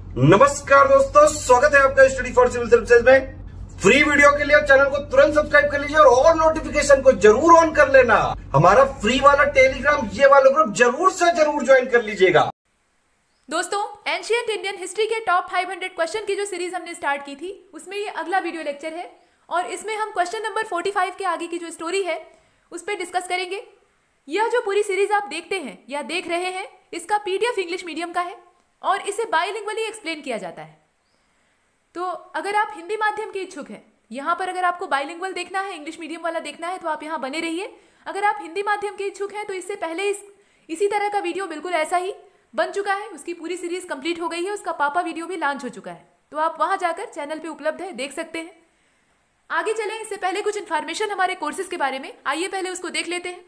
नमस्कार दोस्तों, स्वागत है आपका स्टडी फॉर सिविल सर्विसेज में। फ्री वीडियो के लिए चैनल को तुरंत सब्सक्राइब कर लीजिए और ऑल नोटिफिकेशन को जरूर ऑन कर लेना। हमारा फ्री वाला टेलीग्राम ये वाला ग्रुप जरूर से जरूर ज्वाइन कर लीजिएगा। दोस्तों, एंशिएंट इंडियन हिस्ट्री के टॉप 500 क्वेश्चन की जो सीरीज हमने स्टार्ट की थी उसमें ये अगला वीडियो लेक्चर है और इसमें हम क्वेश्चन नंबर 45 के आगे की जो स्टोरी है उस पर डिस्कस करेंगे। यह जो पूरी सीरीज आप देखते हैं या देख रहे हैं इसका पीडीएफ इंग्लिश मीडियम का है और इसे बाइलिंगुअली एक्सप्लेन किया जाता है। तो अगर आप हिंदी माध्यम के इच्छुक हैं, यहाँ पर अगर आपको बाइलिंगुअल देखना है, इंग्लिश मीडियम वाला देखना है तो आप यहाँ बने रहिए। अगर आप हिंदी माध्यम के इच्छुक हैं तो इससे पहले इसी तरह का वीडियो बिल्कुल ऐसा ही बन चुका है, उसकी पूरी सीरीज कंप्लीट हो गई है, उसका पापा वीडियो भी लॉन्च हो चुका है, तो आप वहां जाकर चैनल पे उपलब्ध है, देख सकते हैं। आगे चलें, इससे पहले कुछ इन्फॉर्मेशन हमारे कोर्सेज के बारे में, आइए पहले उसको देख लेते हैं।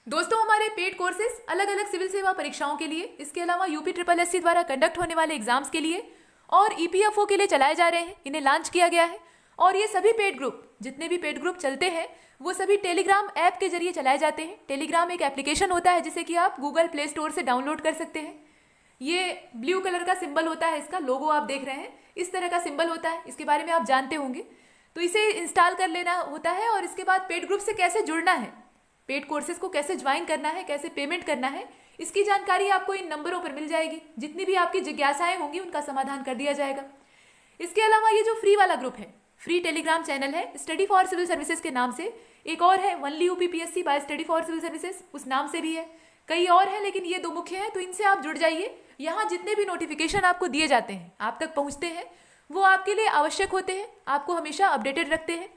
दोस्तों, हमारे पेड कोर्सेज अलग अलग सिविल सेवा परीक्षाओं के लिए, इसके अलावा UPSSC द्वारा कंडक्ट होने वाले एग्जाम्स के लिए और EPFO के लिए चलाए जा रहे हैं, इन्हें लॉन्च किया गया है। और ये सभी पेड ग्रुप, जितने भी पेड ग्रुप चलते हैं वो सभी टेलीग्राम ऐप के जरिए चलाए जाते हैं। टेलीग्राम एक एप्लीकेशन होता है जिसे कि आप गूगल प्ले स्टोर से डाउनलोड कर सकते हैं। ये ब्लू कलर का सिंबल होता है, इसका लोगो आप देख रहे हैं, इस तरह का सिंबल होता है, इसके बारे में आप जानते होंगे। तो इसे इंस्टॉल कर लेना होता है और इसके बाद पेड ग्रुप से कैसे जुड़ना है, पेड कोर्सेज को कैसे ज्वाइन करना है, कैसे पेमेंट करना है, इसकी जानकारी आपको इन नंबरों पर मिल जाएगी। जितनी भी आपकी जिज्ञासाएं होंगी उनका समाधान कर दिया जाएगा। इसके अलावा ये जो फ्री वाला ग्रुप है, फ्री टेलीग्राम चैनल है, स्टडी फॉर सिविल सर्विसेज के नाम से, एक और है only UPPSC by study for civil services, उस नाम से भी है, कई और हैं लेकिन ये दो मुख्य हैं, तो इनसे आप जुड़ जाइए। यहाँ जितने भी नोटिफिकेशन आपको दिए जाते हैं, आप तक पहुँचते हैं, वो आपके लिए आवश्यक होते हैं, आपको हमेशा अपडेटेड रखते हैं।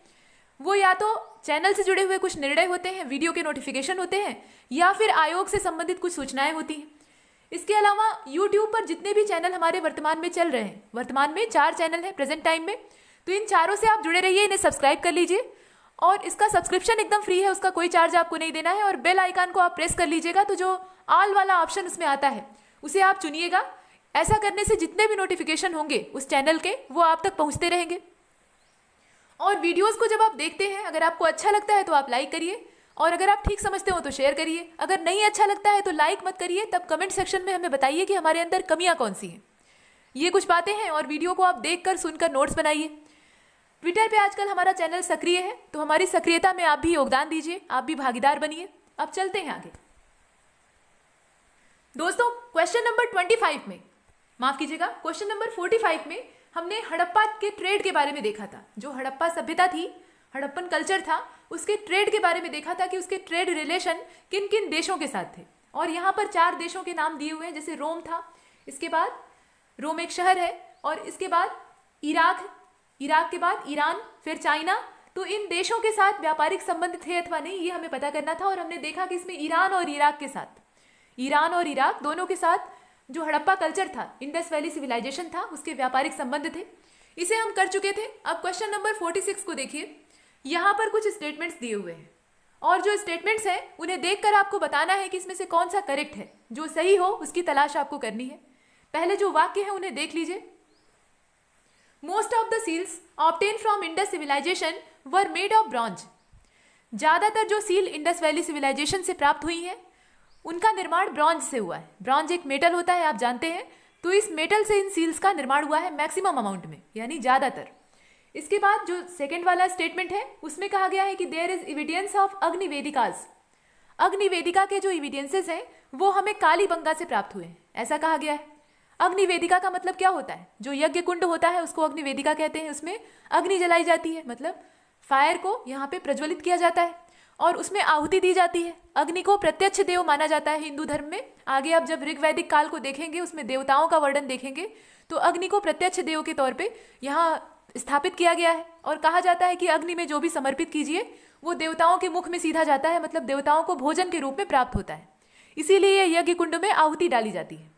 वो या तो चैनल से जुड़े हुए कुछ निर्णय होते हैं, वीडियो के नोटिफिकेशन होते हैं, या फिर आयोग से संबंधित कुछ सूचनाएं होती हैं। इसके अलावा YouTube पर जितने भी चैनल हमारे वर्तमान में चल रहे हैं, वर्तमान में 4 चैनल हैं प्रेजेंट टाइम में, तो इन चारों से आप जुड़े रहिए, इन्हें सब्सक्राइब कर लीजिए और इसका सब्सक्रिप्शन एकदम फ्री है, उसका कोई चार्ज आपको नहीं देना है। और बेल आइकन को आप प्रेस कर लीजिएगा तो जो ऑल वाला ऑप्शन उसमें आता है उसे आप चुनिएगा। ऐसा करने से जितने भी नोटिफिकेशन होंगे उस चैनल के वो आप तक पहुंचते रहेंगे। और वीडियोस को जब आप देखते हैं, अगर आपको अच्छा लगता है तो आप लाइक करिए और अगर आप ठीक समझते हो तो शेयर करिए। अगर नहीं अच्छा लगता है तो लाइक मत करिए, तब कमेंट सेक्शन में हमें बताइए कि हमारे अंदर कमियां कौन सी हैं। ये कुछ बातें हैं और वीडियो को आप देखकर सुनकर नोट्स बनाइए। ट्विटर पे आजकल हमारा चैनल सक्रिय है, तो हमारी सक्रियता में आप भी योगदान दीजिए, आप भी भागीदार बनिए। अब चलते हैं आगे। दोस्तों, क्वेश्चन नंबर 25 में, माफ कीजिएगा, क्वेश्चन नंबर 45 में हमने हड़प्पा के ट्रेड के बारे में देखा था। जो हड़प्पा सभ्यता थी, हड़प्पन कल्चर था, उसके ट्रेड के बारे में देखा था कि उसके ट्रेड रिलेशन किन किन देशों के साथ थे। और यहाँ पर 4 देशों के नाम दिए हुए हैं, जैसे रोम था, इसके बाद रोम एक शहर है, और इसके बाद इराक, इराक के बाद ईरान, फिर चाइना। तो इन देशों के साथ व्यापारिक संबंध थे अथवा नहीं, ये हमें पता करना था। और हमने देखा कि इसमें ईरान और इराक के साथ, ईरान और इराक दोनों के साथ जो हड़प्पा कल्चर था, इंडस वैली सिविलाइजेशन था, उसके व्यापारिक संबंध थे। इसे हम कर चुके थे। अब क्वेश्चन नंबर 46 को देखिए, यहाँ पर कुछ स्टेटमेंट्स दिए हुए हैं और जो स्टेटमेंट्स हैं उन्हें देखकर आपको बताना है कि इसमें से कौन सा करेक्ट है। जो सही हो उसकी तलाश आपको करनी है। पहले जो वाक्य है उन्हें देख लीजिए। Most of the seals obtain from Indus civilisation were made of bronze. ज्यादातर जो सील इंडस वैली सिविलाइजेशन से प्राप्त हुई है उनका निर्माण ब्रॉन्ज से हुआ है। ब्रॉन्ज एक मेटल होता है, आप जानते हैं, तो इस मेटल से इन सील्स का निर्माण हुआ है मैक्सिमम अमाउंट में, यानी ज्यादातर। इसके बाद जो सेकंड वाला स्टेटमेंट है उसमें कहा गया है कि देयर इज एविडेंस ऑफ अग्निवेदिकास। अग्निवेदिका के जो एविडेंसेस हैं वो हमें कालीबंगा से प्राप्त हुए हैं, ऐसा कहा गया है। अग्निवेदिका का मतलब क्या होता है? जो यज्ञ कुंड होता है उसको अग्निवेदिका कहते हैं, उसमें अग्नि जलाई जाती है, मतलब फायर को यहाँ पे प्रज्वलित किया जाता है और उसमें आहुति दी जाती है। अग्नि को प्रत्यक्ष देव माना जाता है हिंदू धर्म में। आगे आप जब ऋग्वैदिक काल को देखेंगे, उसमें देवताओं का वर्णन देखेंगे, तो अग्नि को प्रत्यक्ष देव के तौर पे यहाँ स्थापित किया गया है और कहा जाता है कि अग्नि में जो भी समर्पित कीजिए वो देवताओं के मुख में सीधा जाता है, मतलब देवताओं को भोजन के रूप में प्राप्त होता है। इसीलिए यज्ञ कुंड में आहुति डाली जाती है।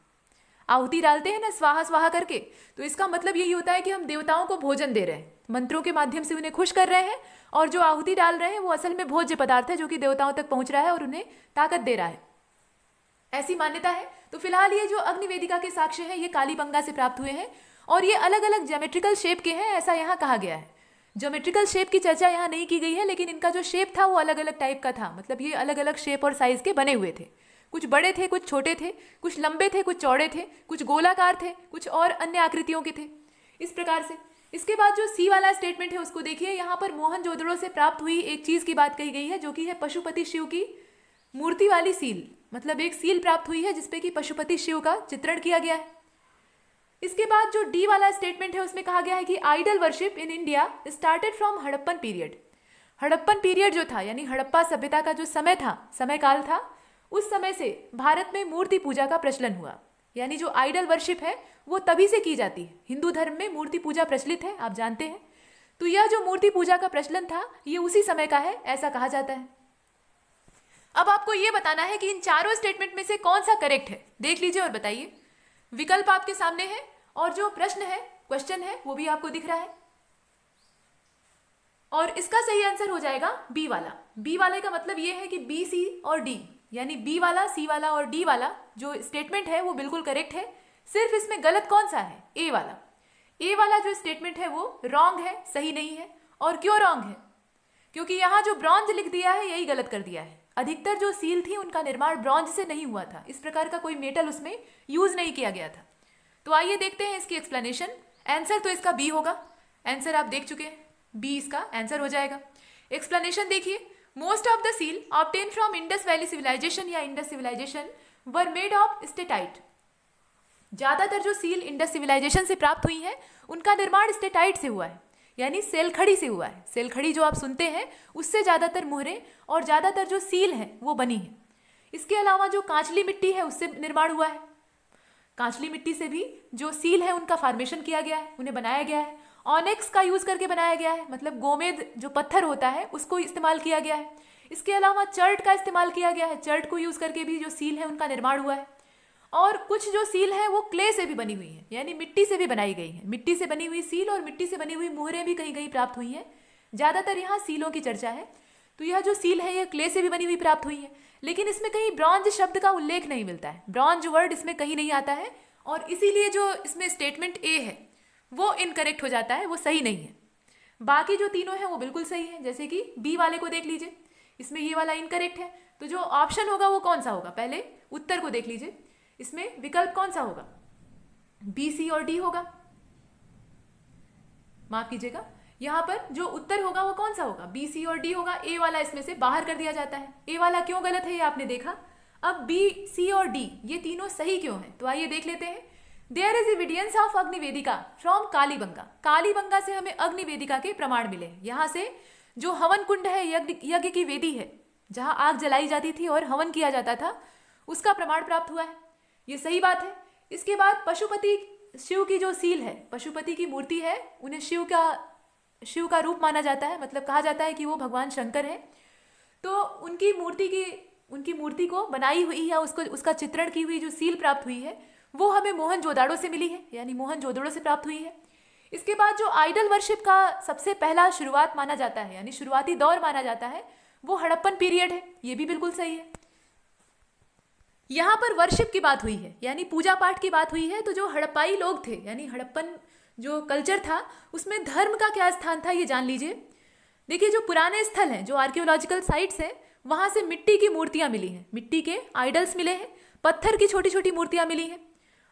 आहुति डालते हैं ना स्वाहा स्वाहा करके, तो इसका मतलब यही होता है कि हम देवताओं को भोजन दे रहे हैं, मंत्रों के माध्यम से उन्हें खुश कर रहे हैं। और जो आहुति डाल रहे हैं वो असल में भोज्य पदार्थ है जो कि देवताओं तक पहुंच रहा है और उन्हें ताकत दे रहा है, ऐसी मान्यता है। तो फिलहाल ये जो अग्निवेदिका के साक्ष्य हैं ये कालीबंगा से प्राप्त हुए हैं और ये अलग अलग ज्योमेट्रिकल शेप के हैं, ऐसा यहाँ कहा गया है। ज्योमेट्रिकल शेप की चर्चा यहाँ नहीं की गई है, लेकिन इनका जो शेप था वो अलग अलग टाइप का था, मतलब ये अलग अलग शेप और साइज के बने हुए थे। कुछ बड़े थे, कुछ छोटे थे, कुछ लंबे थे, कुछ चौड़े थे, कुछ गोलाकार थे, कुछ और अन्य आकृतियों के थे, इस प्रकार से। इसके बाद जो सी वाला स्टेटमेंट है उसको देखिए। यहाँ पर मोहनजोदड़ो से प्राप्त हुई एक चीज की बात कही गई है, जो कि है पशुपति शिव की मूर्ति वाली सील। मतलब एक सील प्राप्त हुई है जिसपे कि पशुपति शिव का चित्रण किया गया है। इसके बाद जो डी वाला स्टेटमेंट है उसमें कहा गया है कि idol worship in India started from Harappan period. Harappan period जो था, यानी हड़प्पा सभ्यता का जो समय था, समय काल था, उस समय से भारत में मूर्ति पूजा का प्रचलन हुआ। यानी जो आइडल वर्शिप है वो तभी से की जाती है। हिंदू धर्म में मूर्ति पूजा प्रचलित है, आप जानते हैं। तो यह जो मूर्ति पूजा का प्रचलन था ये उसी समय का है, ऐसा कहा जाता है। अब आपको ये बताना है कि इन चारों स्टेटमेंट में से कौन सा करेक्ट है। देख लीजिए और बताइए। विकल्प आपके सामने है और जो प्रश्न है, क्वेश्चन है, वो भी आपको दिख रहा है। और इसका सही आंसर हो जाएगा बी वाला। बी वाले का मतलब ये है कि बी, सी और डी, यानी बी वाला, सी वाला और डी वाला जो स्टेटमेंट है वो बिल्कुल करेक्ट है। सिर्फ इसमें गलत कौन सा है? ए वाला। ए वाला जो स्टेटमेंट है वो रॉन्ग है, सही नहीं है। और क्यों रॉन्ग है? क्योंकि यहाँ जो ब्रॉन्ज लिख दिया है यही गलत कर दिया है। अधिकतर जो सील थी उनका निर्माण ब्रॉन्ज से नहीं हुआ था, इस प्रकार का कोई मेटल उसमें यूज नहीं किया गया था। तो आइए देखते हैं इसकी एक्सप्लेनेशन। आंसर तो इसका बी होगा, आंसर आप देख चुके हैं, बी इसका आंसर हो जाएगा। एक्सप्लेनेशन देखिए। Most of the seal obtain from Indus valley civilisation या Indus civilisation were made of steatite. ज्यादातर जो सील इंडस सिविलाइजेशन से प्राप्त हुई है उनका निर्माण स्टेटाइट से हुआ है, यानी सेलखड़ी से हुआ है। सेलखड़ी जो आप सुनते हैं उससे ज्यादातर मुहरें और ज्यादातर जो सील है वो बनी है। इसके अलावा जो कांचली मिट्टी है उससे निर्माण हुआ है। कांचली मिट्टी से भी जो सील है उनका फॉर्मेशन किया गया है, उन्हें बनाया गया है। ऑनेक्स का यूज करके बनाया गया है, मतलब गोमेद जो पत्थर होता है उसको इस्तेमाल किया गया है। इसके अलावा चर्ट का इस्तेमाल किया गया है, चर्ट को यूज करके भी जो सील है उनका निर्माण हुआ है। और कुछ जो सील है वो क्ले से भी बनी हुई है, यानी मिट्टी से भी बनाई गई है। मिट्टी से बनी हुई सील और मिट्टी से बनी हुई मुहरें भी कहीं कहीं प्राप्त हुई हैं। ज्यादातर यहाँ सीलों की चर्चा है। तो यह जो सील है यह क्ले से भी बनी हुई प्राप्त हुई है, लेकिन इसमें कहीं ब्रॉन्ज शब्द का उल्लेख नहीं मिलता है। ब्रॉन्ज वर्ड इसमें कहीं नहीं आता है और इसीलिए जो इसमें स्टेटमेंट ए है वो इनकरेक्ट हो जाता है, वो सही नहीं है। बाकी जो तीनों हैं वो बिल्कुल सही है। जैसे कि बी वाले को देख लीजिए, इसमें ये वाला इनकरेक्ट है। तो जो ऑप्शन होगा वो कौन सा होगा? पहले उत्तर को देख लीजिए, इसमें विकल्प कौन सा होगा? बी, सी और डी होगा। माफ कीजिएगा, यहां पर जो उत्तर होगा वो कौन सा होगा? बी, सी और डी होगा। ए वाला इसमें से बाहर कर दिया जाता है। ए वाला क्यों गलत है ये आपने देखा। अब बी, सी और डी ये तीनों सही क्यों है? तो आइए देख लेते हैं। There is evidence of agnivedika from Kalibangan. Kalibangan से हमें अग्निवेदिका के प्रमाण मिले। यहाँ से जो हवन कुंड है, यज्ञ की वेदी है, जहां आग जलाई जाती थी और हवन किया जाता था, उसका प्रमाण प्राप्त हुआ है। ये सही बात है। इसके बाद पशुपति शिव की जो सील है, पशुपति की मूर्ति है, उन्हें शिव का रूप माना जाता है। मतलब कहा जाता है कि वो भगवान शंकर है। तो उनकी मूर्ति को बनाई हुई या उसका चित्रण की हुई जो सील प्राप्त हुई है वो हमें मोहनजोदाड़ो से मिली है, यानी मोहनजोदड़ो से प्राप्त हुई है। इसके बाद जो आइडल वर्शिप का सबसे पहला शुरुआत माना जाता है, यानी शुरुआती दौर माना जाता है, वो हड़प्पन पीरियड है। ये भी बिल्कुल सही है। यहां पर वर्शिप की बात हुई है, यानी पूजा पाठ की बात हुई है। तो जो हड़प्पाई लोग थे, यानी हड़प्पन जो कल्चर था, उसमें धर्म का क्या स्थान था ये जान लीजिए। देखिए, जो पुराने स्थल हैं, जो आर्कियोलॉजिकल साइट्स हैं, वहां से मिट्टी की मूर्तियां मिली हैं, मिट्टी के आइडल्स मिले हैं, पत्थर की छोटी छोटी मूर्तियां मिली हैं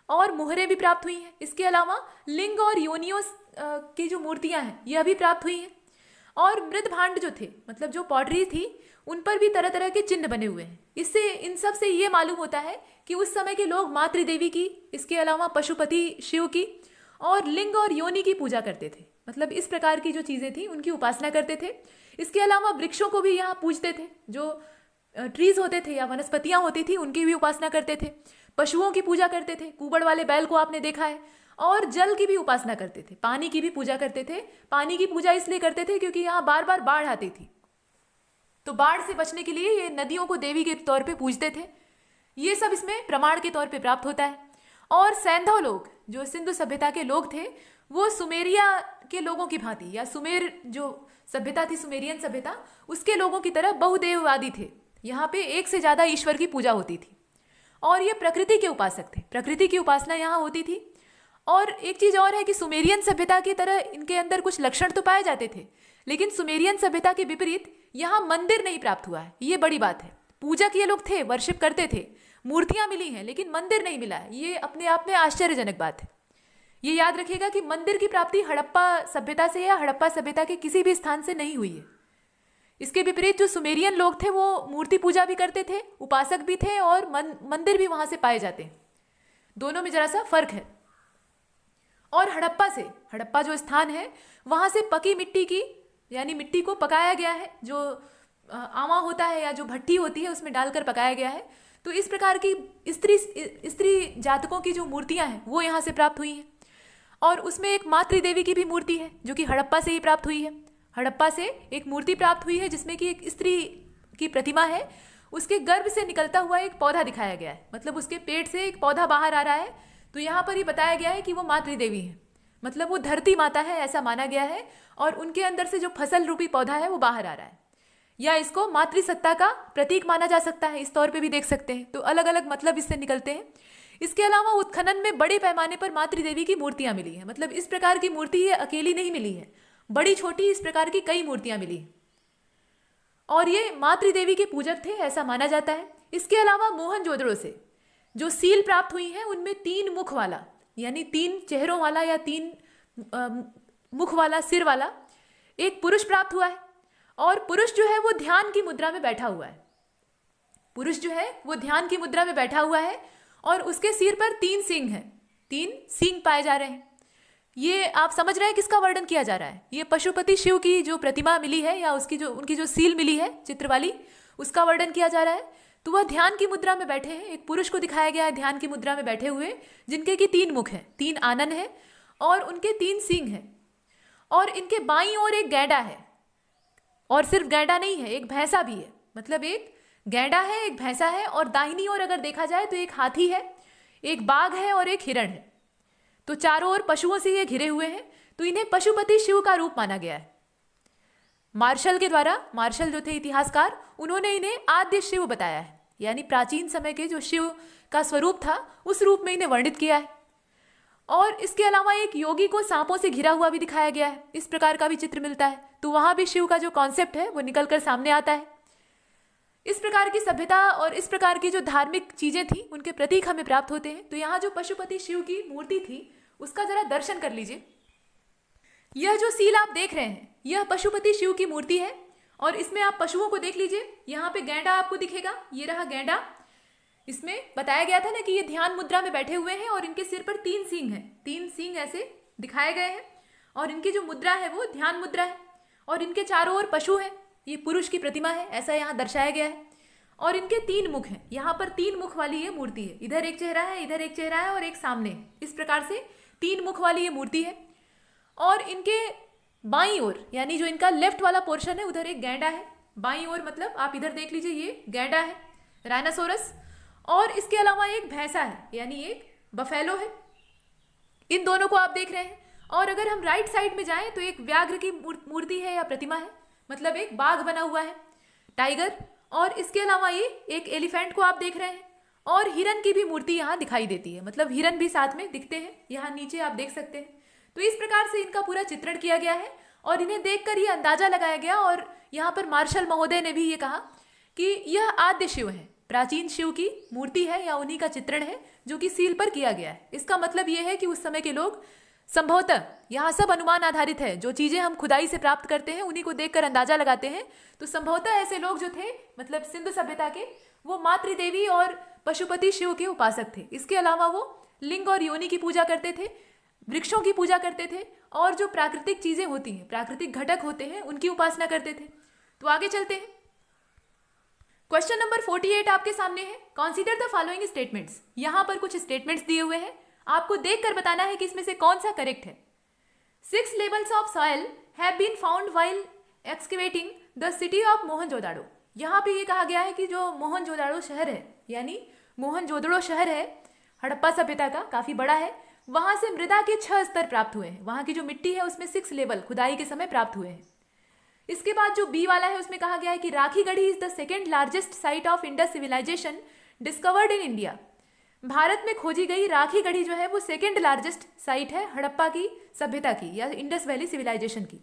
और मुहरें भी प्राप्त हुई हैं। इसके अलावा लिंग और योनियों की जो मूर्तियां हैं यह भी प्राप्त हुई हैं। और मृद भांड जो थे, मतलब जो पॉटरी थी, उन पर भी तरह तरह के चिन्ह बने हुए हैं। इससे इन सब से ये मालूम होता है कि उस समय के लोग मातृदेवी की, इसके अलावा पशुपति शिव की और लिंग और योनि की पूजा करते थे। मतलब इस प्रकार की जो चीजें थी उनकी उपासना करते थे। इसके अलावा वृक्षों को भी यहाँ पूजते थे, जो ट्रीज होते थे या वनस्पतियां होती थी उनकी भी उपासना करते थे। पशुओं की पूजा करते थे, कुबड़ वाले बैल को आपने देखा है। और जल की भी उपासना करते थे, पानी की भी पूजा करते थे। पानी की पूजा इसलिए करते थे क्योंकि यहाँ बार बार बाढ़ आती थी, तो बाढ़ से बचने के लिए ये नदियों को देवी के तौर पे पूजते थे। ये सब इसमें प्रमाण के तौर पे प्राप्त होता है। और सैंधव लोग, जो सिंधु सभ्यता के लोग थे, वो सुमेरिया के लोगों की भांति, या सुमेर जो सभ्यता थी, सुमेरियन सभ्यता, उसके लोगों की तरह बहुदेववादी थे। यहाँ पे एक से ज्यादा ईश्वर की पूजा होती थी और ये प्रकृति के उपासक थे। प्रकृति की उपासना यहाँ होती थी। और एक चीज और है कि सुमेरियन सभ्यता की तरह इनके अंदर कुछ लक्षण तो पाए जाते थे, लेकिन सुमेरियन सभ्यता के विपरीत यहाँ मंदिर नहीं प्राप्त हुआ है। ये बड़ी बात है। पूजक ये लोग थे, वर्शिप करते थे, मूर्तियां मिली हैं लेकिन मंदिर नहीं मिला है। ये अपने आप में आश्चर्यजनक बात है। ये याद रखिएगा कि मंदिर की प्राप्ति हड़प्पा सभ्यता से या हड़प्पा सभ्यता के किसी भी स्थान से नहीं हुई है। इसके विपरीत जो सुमेरियन लोग थे वो मूर्ति पूजा भी करते थे, उपासक भी थे और मंदिर भी वहां से पाए जाते हैं। दोनों में जरा सा फर्क है। और हड़प्पा जो स्थान है वहां से पकी मिट्टी की, यानी मिट्टी को पकाया गया है, जो आवा होता है या जो भट्टी होती है उसमें डालकर पकाया गया है। तो इस प्रकार की स्त्री जातकों की जो मूर्तियां हैं वो यहाँ से प्राप्त हुई हैं। और उसमें एक मातृ देवी की भी मूर्ति है जो कि हड़प्पा से ही प्राप्त हुई है। हड़प्पा से एक मूर्ति प्राप्त हुई है जिसमें कि एक स्त्री की प्रतिमा है, उसके गर्भ से निकलता हुआ एक पौधा दिखाया गया है, मतलब उसके पेट से एक पौधा बाहर आ रहा है। तो यहाँ पर ही बताया गया है कि वो मातृ देवी है, मतलब वो धरती माता है ऐसा माना गया है। और उनके अंदर से जो फसल रूपी पौधा है वो बाहर आ रहा है, या इसको मातृसत्ता का प्रतीक माना जा सकता है, इस तौर पे भी देख सकते हैं। तो अलग अलग मतलब इससे निकलते हैं। इसके अलावा उत्खनन में बड़े पैमाने पर मातृ देवी की मूर्तियां मिली हैं, मतलब इस प्रकार की मूर्ति ये अकेली नहीं मिली है, बड़ी छोटी इस प्रकार की कई मूर्तियां मिली हैं और ये मातृ देवी के पूजक थे ऐसा माना जाता है। इसके अलावा मोहनजोदड़ो से जो सील प्राप्त हुई हैं उनमें 3 मुख वाला, यानी 3 चेहरों वाला या 3 मुख वाला, सिर वाला एक पुरुष प्राप्त हुआ है। और पुरुष जो है वो ध्यान की मुद्रा में बैठा हुआ है। पुरुष जो है वो ध्यान की मुद्रा में बैठा हुआ है और उसके सिर पर 3 सींग हैं, 3 सींग पाए जा रहे हैं। ये आप समझ रहे हैं किसका वर्णन किया जा रहा है? ये पशुपति शिव की जो प्रतिमा मिली है या उनकी जो सील मिली है चित्र वाली, उसका वर्णन किया जा रहा है। तो वह ध्यान की मुद्रा में बैठे हैं। एक पुरुष को दिखाया गया है ध्यान की मुद्रा में बैठे हुए, जिनके की 3 मुख हैं, 3 आनन है और उनके 3 सींग हैं। और इनके बाईं ओर एक गैंडा है, और सिर्फ गैंडा नहीं है, एक भैंसा भी है, मतलब एक गैंडा है, एक भैंसा है। और दाहिनी ओर अगर देखा जाए तो एक हाथी है, एक बाघ है और एक हिरण है। तो चारों ओर पशुओं से ये घिरे हुए हैं। तो इन्हें पशुपति शिव का रूप माना गया है। मार्शल के द्वारा, मार्शल जो थे इतिहासकार, उन्होंने इन्हें आद्य शिव बताया है, यानी प्राचीन समय के जो शिव का स्वरूप था उस रूप में इन्हें वर्णित किया है। और इसके अलावा एक योगी को सांपों से घिरा हुआ भी दिखाया गया है, इस प्रकार का भी चित्र मिलता है। तो वहां भी शिव का जो कॉन्सेप्ट है वो निकलकर सामने आता है। इस प्रकार की सभ्यता और इस प्रकार की जो धार्मिक चीजें थी उनके प्रतीक हमें प्राप्त होते हैं। तो यहाँ जो पशुपति शिव की मूर्ति थी उसका जरा दर्शन कर लीजिए। यह जो सील आप देख रहे हैं यह पशुपति शिव की मूर्ति है और इसमें आप पशुओं को देख लीजिए। यहाँ पे गैंडा आपको दिखेगा, ये रहा गैंडा। इसमें बताया गया था ना कि ये ध्यान मुद्रा में बैठे हुए हैं और इनके सिर पर 3 सींग हैं, 3 सींग ऐसे दिखाए गए हैं और इनकी जो मुद्रा है वो ध्यान मुद्रा है। और इनके चारों ओर पशु है, ये पुरुष की प्रतिमा है ऐसा यहाँ दर्शाया गया है। और इनके 3 मुख हैं, यहाँ पर 3 मुख वाली ये मूर्ति है। इधर एक चेहरा है, इधर एक चेहरा है और एक सामने, इस प्रकार से 3 मुख वाली ये मूर्ति है। और इनके बाईं ओर, यानी जो इनका लेफ्ट वाला पोर्शन है, उधर एक गैंडा है। बाईं ओर मतलब आप इधर देख लीजिए, ये गैंडा है, राइनोसोरस। और इसके अलावा एक भैंसा है, यानी एक बफेलो है। इन दोनों को आप देख रहे हैं। और अगर हम राइट साइड में जाएं तो एक व्याघ्र की मूर्ति है या प्रतिमा है, मतलब एक बाघ बना हुआ है, टाइगर। और इसके अलावा ये एक एलिफेंट को आप देख रहे हैं और हिरन की भी मूर्ति यहाँ दिखाई देती है, मतलब हिरन भी साथ में दिखते हैं, यहाँ नीचे आप देख सकते हैं। तो इस प्रकार से इनका पूरा चित्रण किया गया है और इन्हें देखकर ये अंदाजा लगाया गया। और यहाँ पर मार्शल महोदय ने भी ये कहा कि यह आद्य शिव है, प्राचीन शिव की मूर्ति है या उन्हीं का चित्रण है जो कि सील पर किया गया है। इसका मतलब यह है कि उस समय के लोग संभवतः, यहाँ सब अनुमान आधारित है, जो चीजें हम खुदाई से प्राप्त करते हैं उन्हीं को देखकर अंदाजा लगाते हैं। तो संभवतः ऐसे लोग जो थे, मतलब सिंधु सभ्यता के, वो मातृ देवी और पशुपति शिव के उपासक थे। इसके अलावा वो लिंग और योनि की पूजा करते थे, वृक्षों की पूजा करते थे और जो प्राकृतिक चीजें होती हैं, प्राकृतिक घटक होते हैं, उनकी उपासना करते थे। तो आगे चलते हैं। क्वेश्चन नंबर 48 आपके सामने है। Consider the following statements. यहां पर कुछ स्टेटमेंट्स दिए हुए हैं, आपको देखकर बताना है कि इसमें से कौन सा करेक्ट है। 6 levels of soil have been found while excavating the city of Mohenjodaro. यहाँ पे ये कहा गया है कि जो मोहनजोदाड़ो शहर है, यानी मोहनजोदड़ो शहर है हड़प्पा सभ्यता का, काफी बड़ा है, वहां से मृदा के 6 स्तर प्राप्त हुए हैं। वहां की जो मिट्टी है उसमें 6 लेवल खुदाई के समय प्राप्त हुए हैं। इसके बाद जो बी वाला है उसमें कहा गया है कि Rakhigarhi is the second largest site of Indus civilisation discovered in India. Bharat में खोजी गई राखी गढ़ी जो है वो सेकेंड लार्जेस्ट साइट है हड़प्पा की सभ्यता की या इंडस वैली सिविलाइजेशन की।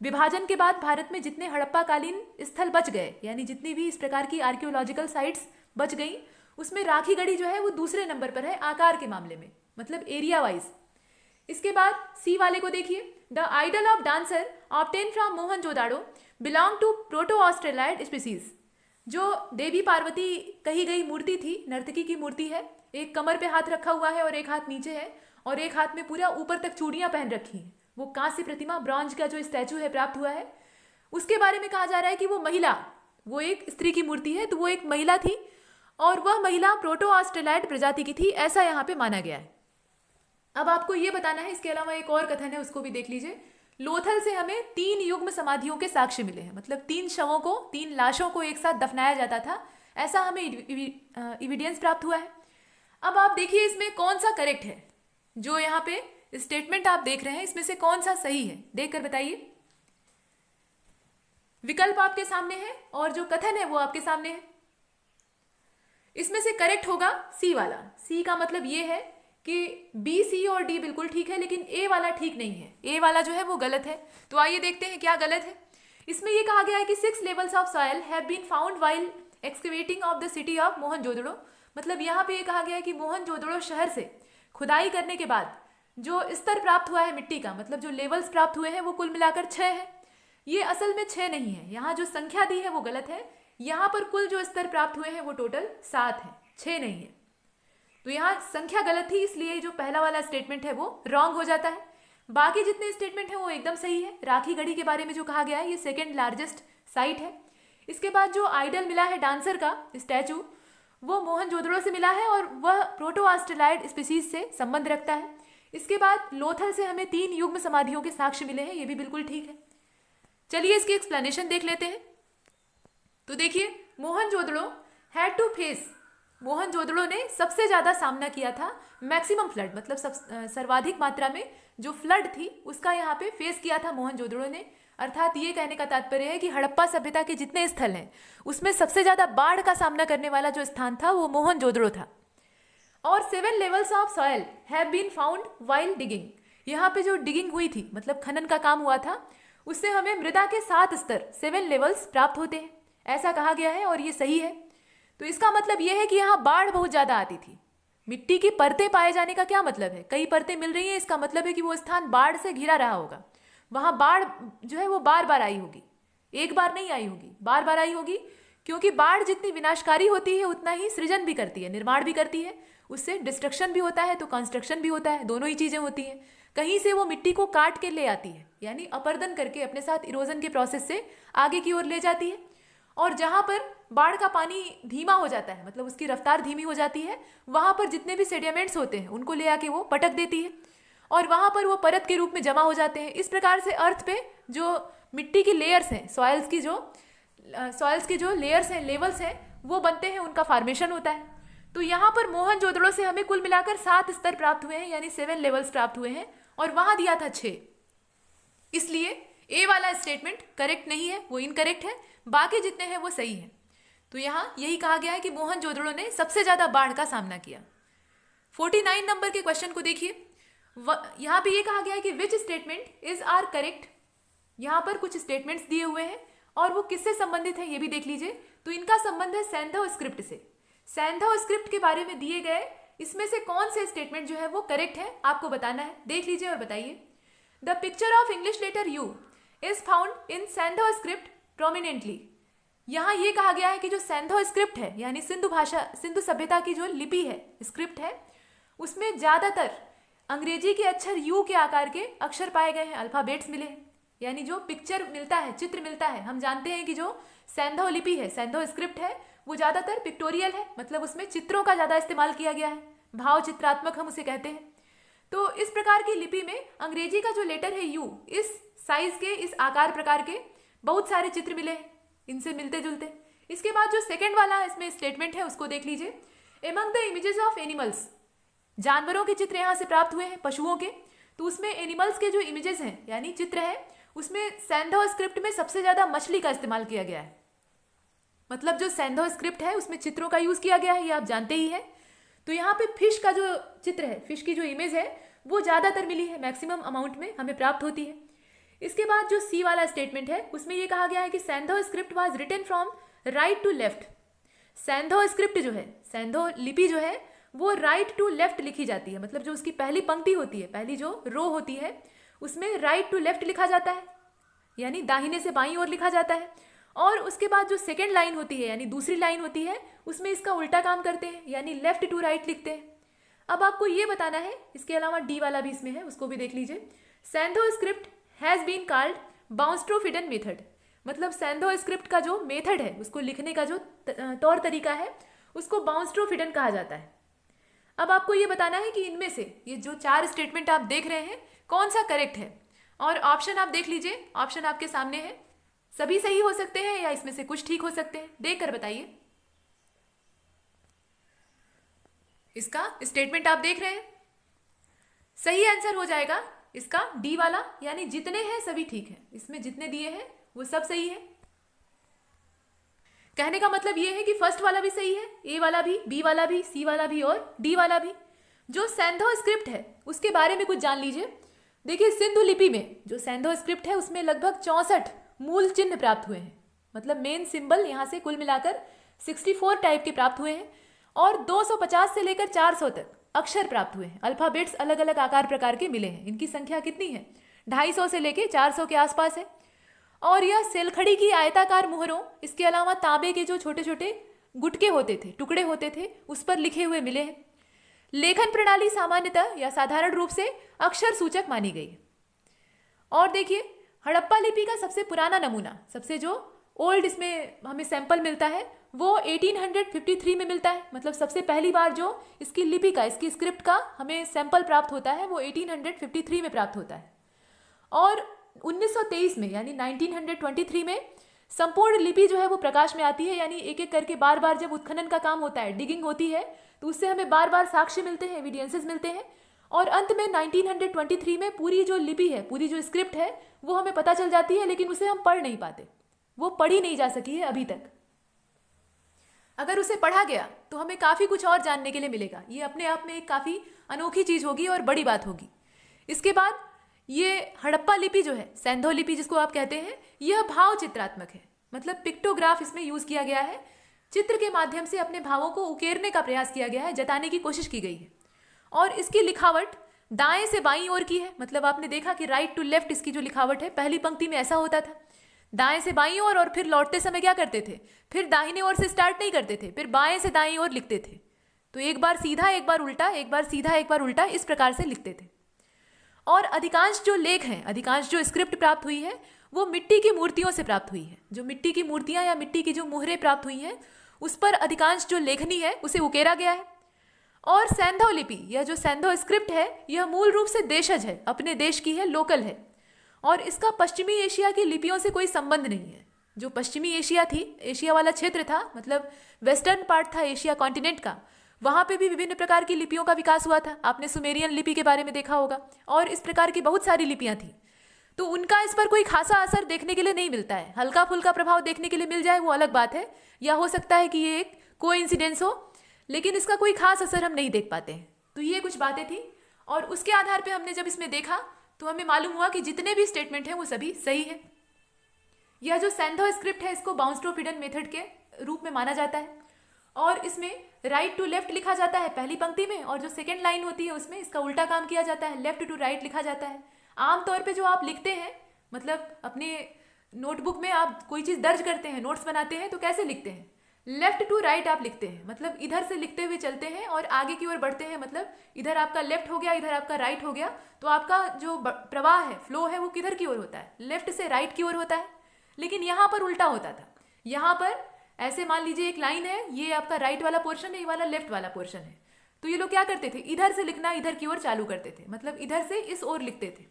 विभाजन के बाद भारत में जितने हड़प्पा कालीन स्थल बच गए, यानी जितनी भी इस प्रकार की आर्कियोलॉजिकल साइट्स बच गई, उसमें राखी गढ़ी जो है वो दूसरे नंबर पर है आकार के मामले में, मतलब एरिया वाइज। इसके बाद सी वाले को देखिए, the idol of dancer obtain from Mohenjodaro belong to proto Australoid species. जो देवी पार्वती कही गई मूर्ति थी, नर्तकी की मूर्ति है, एक कमर पे हाथ रखा हुआ है और एक हाथ नीचे है और एक हाथ में पूरा ऊपर तक चूड़ियां पहन रखी हैं। वो कांस्य प्रतिमा, ब्रॉन्ज का जो स्टैचू है प्राप्त हुआ है, उसके बारे में कहा जा रहा है कि वो महिला, वो एक स्त्री की मूर्ति है, तो वो एक महिला थी और वह महिला प्रोटो ऑस्ट्रेलाइड प्रजाति की थी, ऐसा यहाँ पे माना गया है। अब आपको ये बताना है, इसके अलावा एक और कथन है, उसको भी देख लीजिए। लोथल से हमें 3 युग्म समाधियों के साक्ष्य मिले हैं, मतलब 3 शवों को, 3 लाशों को एक साथ दफनाया जाता था, ऐसा हमें एविडेंस प्राप्त हुआ है। अब आप देखिए इसमें कौन सा करेक्ट है। जो यहाँ पे स्टेटमेंट आप देख रहे हैं इसमें से कौन सा सही है, देखकर बताइए। विकल्प आपके सामने है और जो कथन है वो आपके सामने है। इसमें से करेक्ट होगा सी वाला। सी का मतलब ये है कि बी, सी और डी बिल्कुल ठीक है, लेकिन ए वाला ठीक नहीं है। ए वाला जो है वो गलत है। तो आइए देखते हैं क्या गलत है। इसमें ये कहा गया है कि 6 levels of soil have been found while excavating of the city of Mohenjodaro. मतलब यहाँ पे ये कहा गया है कि मोहनजोदड़ो शहर से खुदाई करने के बाद जो स्तर प्राप्त हुआ है मिट्टी का, मतलब जो लेवल्स प्राप्त हुए हैं वो कुल मिलाकर 6 है। ये असल में 6 नहीं है, यहाँ जो संख्या दी है वो गलत है। यहाँ पर कुल जो स्तर प्राप्त हुए हैं वो टोटल 7 है, 6 नहीं है। तो यहाँ संख्या गलत थी, इसलिए जो पहला वाला स्टेटमेंट है वो रॉन्ग हो जाता है। बाकी जितने स्टेटमेंट है वो एकदम सही है। राखी गढ़ी के बारे में जो कहा गया है, ये 2nd लार्जेस्ट साइट है। इसके बाद जो आइडल मिला है डांसर का स्टैचू, वो मोहनजोदड़ो से मिला है और वह प्रोटो ऑस्ट्रेलाइड स्पीसीज से संबंध रखता है। इसके बाद लोथल से हमें 3 युग्म समाधियों के साक्ष्य मिले हैं, ये भी बिल्कुल ठीक है। चलिए इसकी एक्सप्लेनेशन देख लेते हैं। तो देखिए, Mohenjodaro had to face, Mohenjodaro ने सबसे ज्यादा सामना किया था मैक्सिमम फ्लड, मतलब सर्वाधिक मात्रा में जो फ्लड थी उसका यहाँ पे फेस किया था मोहनजोदड़ो ने। अर्थात ये कहने का तात्पर्य है कि हड़प्पा सभ्यता के जितने स्थल हैं उसमें सबसे ज्यादा बाढ़ का सामना करने वाला जो स्थान था वो मोहनजोदड़ो था। और 7 levels of soil have been found while digging. यहाँ पे जो डिगिंग हुई थी, मतलब खनन का काम हुआ था, उससे हमें मृदा के 7 स्तर, 7 लेवल्स प्राप्त होते हैं, ऐसा कहा गया है और ये सही है। तो इसका मतलब यह है कि यहाँ बाढ़ बहुत ज्यादा आती थी। मिट्टी की परतें पाए जाने का क्या मतलब है, कई परतें मिल रही हैं, इसका मतलब है कि वो स्थान बाढ़ से घिरा रहा होगा। वहां बाढ़ जो है वो बार बार आई होगी, एक बार नहीं आई होगी, बार बार आई होगी, क्योंकि बाढ़ जितनी विनाशकारी होती है उतना ही सृजन भी करती है, निर्माण भी करती है। उससे डिस्ट्रक्शन भी होता है तो कंस्ट्रक्शन भी होता है, दोनों ही चीजें होती हैं। कहीं से वो मिट्टी को काट के ले आती है, यानी अपर्दन करके अपने साथ इरोजन के प्रोसेस से आगे की ओर ले जाती है। और जहां पर बाढ़ का पानी धीमा हो जाता है, मतलब उसकी रफ्तार धीमी हो जाती है, वहां पर जितने भी सेडिमेंट्स होते हैं उनको ले आके वो पटक देती है और वहां पर वो परत के रूप में जमा हो जाते हैं। इस प्रकार से अर्थ पे जो मिट्टी की लेयर्स हैं, सॉइल्स की जो लेयर्स हैं, लेवल्स हैं, वो बनते हैं, उनका फॉर्मेशन होता है। तो यहाँ पर मोहनजोदड़ो से हमें कुल मिलाकर 7 स्तर प्राप्त हुए हैं, यानी 7 लेवल्स प्राप्त हुए हैं, और वहां दिया था 6। इसलिए ए वाला स्टेटमेंट करेक्ट नहीं है, वो इनकरेक्ट है, बाकी जितने हैं वो सही है। तो यहाँ यही कहा गया है कि मोहनजोदड़ो ने सबसे ज्यादा बाढ़ का सामना किया। 49 नंबर के क्वेश्चन को देखिए। यहाँ पे ये कहा गया है कि which statement is are correct. यहाँ पर कुछ स्टेटमेंट्स दिए हुए हैं और वो किससे संबंधित है ये भी देख लीजिए। तो इनका संबंध है सैंधव स्क्रिप्ट से। सैंधव स्क्रिप्ट के बारे में दिए गए इसमें से कौन से स्टेटमेंट जो है वो करेक्ट है, आपको बताना है। देख लीजिए और बताइए। The picture of English letter U is found in Saindhav script prominently. यहाँ ये कहा गया है कि जो सैंधव स्क्रिप्ट है, यानी सिंधु सभ्यता की जो लिपि है, स्क्रिप्ट है, उसमें ज्यादातर अंग्रेजी के अक्षर यू के आकार के अक्षर पाए गए हैं, अल्फाबेट्स मिले हैं। यानी जो पिक्चर मिलता है, चित्र मिलता है, हम जानते हैं कि जो सैंधव लिपि है, सैंधव स्क्रिप्ट है, वो ज्यादातर पिक्टोरियल है, मतलब उसमें चित्रों का ज्यादा इस्तेमाल किया गया है, भाव चित्रात्मक हम उसे कहते हैं। तो इस प्रकार की लिपि में अंग्रेजी का जो लेटर है यू, इस साइज के, इस आकार प्रकार के बहुत सारे चित्र मिले हैं इनसे मिलते जुलते। इसके बाद जो सेकंड वाला इसमें स्टेटमेंट है उसको देख लीजिए। Among the images of animals, जानवरों के चित्र यहाँ से प्राप्त हुए हैं, पशुओं के। तो उसमें एनिमल्स के जो इमेजेस हैं, यानी चित्र है, उसमें सैंधव स्क्रिप्ट में सबसे ज्यादा मछली का इस्तेमाल किया गया है। मतलब जो सैंधव स्क्रिप्ट है उसमें चित्रों का यूज किया गया है, ये आप जानते ही है। तो यहाँ पे फिश का जो चित्र है, फिश की जो इमेज है, वो ज्यादातर मिली है, मैक्सिमम अमाउंट में हमें प्राप्त होती है। इसके बाद जो सी वाला स्टेटमेंट है उसमें यह कहा गया है कि Saindhav script was written from right to left. Saindhav script जो है, सैंधो लिपि जो है वो राइट टू लेफ्ट लिखी जाती है। मतलब जो उसकी पहली पंक्ति होती है, पहली जो रो होती है, उसमें राइट टू लेफ्ट लिखा जाता है, यानी दाहिने से बाईं ओर लिखा जाता है। और उसके बाद जो सेकेंड लाइन होती है, यानी दूसरी लाइन होती है, उसमें इसका उल्टा काम करते हैं, यानी लेफ्ट टू राइट लिखते हैं। अब आपको ये बताना है, इसके अलावा डी वाला भी इसमें है, उसको भी देख लीजिए। Saindhav script has been called boustrophedon method. मतलब सैंधो स्क्रिप्ट का जो मेथड है, उसको लिखने का जो तौर तरीका है, उसको बाउंस्ट्रोफिडन कहा जाता है। अब आपको ये बताना है कि इनमें से ये जो 4 स्टेटमेंट आप देख रहे हैं, कौन सा करेक्ट है। और ऑप्शन आप देख लीजिए, ऑप्शन आपके सामने है। सभी सही हो सकते हैं या इसमें से कुछ ठीक हो सकते हैं, देखकर बताइए। इसका स्टेटमेंट आप देख रहे हैं, सही आंसर हो जाएगा इसका डी वाला, यानी जितने हैं सभी ठीक है। इसमें जितने दिए हैं वो सब सही है। कहने का मतलब ये है कि फर्स्ट वाला भी सही है, ए वाला भी, बी वाला भी, सी वाला भी और डी वाला भी। जो सैंधो स्क्रिप्ट है उसके बारे में कुछ जान लीजिए। देखिए, सिंधु लिपि में जो सैंधो स्क्रिप्ट है उसमें लगभग 64 मूल चिन्ह प्राप्त हुए हैं। मतलब मेन सिंबल यहां से कुल मिलाकर 64 टाइप के प्राप्त हुए हैं और 250 से लेकर 400 तक अक्षर प्राप्त हुए हैं। अल्फाबेट्स अलग अलग आकार प्रकार के मिले हैं। इनकी संख्या कितनी है? 250 से लेकर 400 के आसपास है। और यह सेलखड़ी की आयताकार मुहरों, इसके अलावा तांबे के जो छोटे छोटे गुटके होते थे, टुकड़े होते थे, उस पर लिखे हुए मिले हैं। लेखन प्रणाली सामान्यतः या साधारण रूप से अक्षर सूचक मानी गई है। और देखिए, हड़प्पा लिपि का सबसे पुराना नमूना, सबसे जो ओल्ड इसमें हमें सैंपल मिलता है, वो 1853 में मिलता है। मतलब सबसे पहली बार जो इसकी लिपि का, इसकी स्क्रिप्ट का हमें सैंपल प्राप्त होता है वो 1853 में प्राप्त होता है। और 1923 में, यानी 1923 में संपूर्ण लिपि जो है वो प्रकाश में आती है। यानी एक एक करके बार बार जब उत्खनन का काम होता है, डिगिंग होती है, तो उससे हमें बार बार साक्ष्य मिलते हैं, एविडेंसेस मिलते हैं। और अंत में 1923 में पूरी जो लिपि है, पूरी जो स्क्रिप्ट है, वो हमें पता चल जाती है, लेकिन उसे हम पढ़ नहीं पाते, वो पढ़ी नहीं जा सकी है अभी तक। अगर उसे पढ़ा गया तो हमें काफ़ी कुछ और जानने के लिए मिलेगा। ये अपने आप में एक काफ़ी अनोखी चीज़ होगी और बड़ी बात होगी। इसके बाद ये हड़प्पा लिपि जो है, सैंधो लिपि जिसको आप कहते हैं, यह भाव चित्रात्मक है। मतलब पिक्टोग्राफ इसमें यूज़ किया गया है। चित्र के माध्यम से अपने भावों को उकेरने का प्रयास किया गया है, जताने की कोशिश की गई है। और इसकी लिखावट दाएं से बाईं ओर की है। मतलब आपने देखा कि राइट टू लेफ्ट इसकी जो लिखावट है, पहली पंक्ति में ऐसा होता था, दाएं से बाईं ओर, और फिर लौटते समय क्या करते थे, फिर दाहिने ओर से स्टार्ट नहीं करते थे, फिर बाएं से दाईं ओर लिखते थे। तो एक बार सीधा, एक बार उल्टा, एक बार सीधा, एक बार उल्टा, इस प्रकार से लिखते थे। और अधिकांश जो लेख हैं, अधिकांश जो स्क्रिप्ट प्राप्त हुई है, वो मिट्टी की मूर्तियों से प्राप्त हुई है। जो मिट्टी की मूर्तियां या मिट्टी की जो मुहरें प्राप्त हुई हैं, उस पर अधिकांश जो लेखनी है उसे उकेरा गया है। और सैंधो लिपि, यह जो सैंधो स्क्रिप्ट है, यह मूल रूप से देशज है, अपने देश की है, लोकल है। और इसका पश्चिमी एशिया की लिपियों से कोई संबंध नहीं है। जो पश्चिमी एशिया थी, एशिया वाला क्षेत्र था, मतलब वेस्टर्न पार्ट था एशिया कॉन्टिनेंट का, वहाँ पे भी विभिन्न प्रकार की लिपियों का विकास हुआ था। आपने सुमेरियन लिपि के बारे में देखा होगा, और इस प्रकार की बहुत सारी लिपियाँ थी। तो उनका इस पर कोई खासा असर देखने के लिए नहीं मिलता है। हल्का फुल्का प्रभाव देखने के लिए मिल जाए वो अलग बात है, या हो सकता है कि ये एक कोइंसिडेंस हो, लेकिन इसका कोई खास असर हम नहीं देख पाते हैं। तो ये कुछ बातें थी, और उसके आधार पर हमने जब इसमें देखा तो हमें मालूम हुआ कि जितने भी स्टेटमेंट हैं वो सभी सही है। यह जो सैंधो स्क्रिप्ट है, इसको बाउंस्ट्रोफिडन मेथड के रूप में माना जाता है। और इसमें राइट टू लेफ्ट लिखा जाता है पहली पंक्ति में, और जो सेकेंड लाइन होती है उसमें इसका उल्टा काम किया जाता है, लेफ्ट टू राइट लिखा जाता है। आमतौर पे जो आप लिखते हैं, मतलब अपने नोटबुक में आप कोई चीज़ दर्ज करते हैं, नोट्स बनाते हैं, तो कैसे लिखते हैं? लेफ्ट टू राइट आप लिखते हैं। मतलब इधर से लिखते हुए चलते हैं और आगे की ओर बढ़ते हैं। मतलब इधर आपका लेफ्ट हो गया, इधर आपका राइट हो गया, तो आपका जो प्रवाह है, फ्लो है, वो किधर की ओर होता है? लेफ्ट से राइट की ओर होता है। लेकिन यहाँ पर उल्टा होता था। यहाँ पर ऐसे मान लीजिए एक लाइन है, ये आपका राइट वाला पोर्शन है, ये वाला लेफ्ट वाला पोर्शन है। तो ये लोग क्या करते थे, इधर से लिखना इधर की ओर चालू करते थे। मतलब इधर से इस ओर लिखते थे,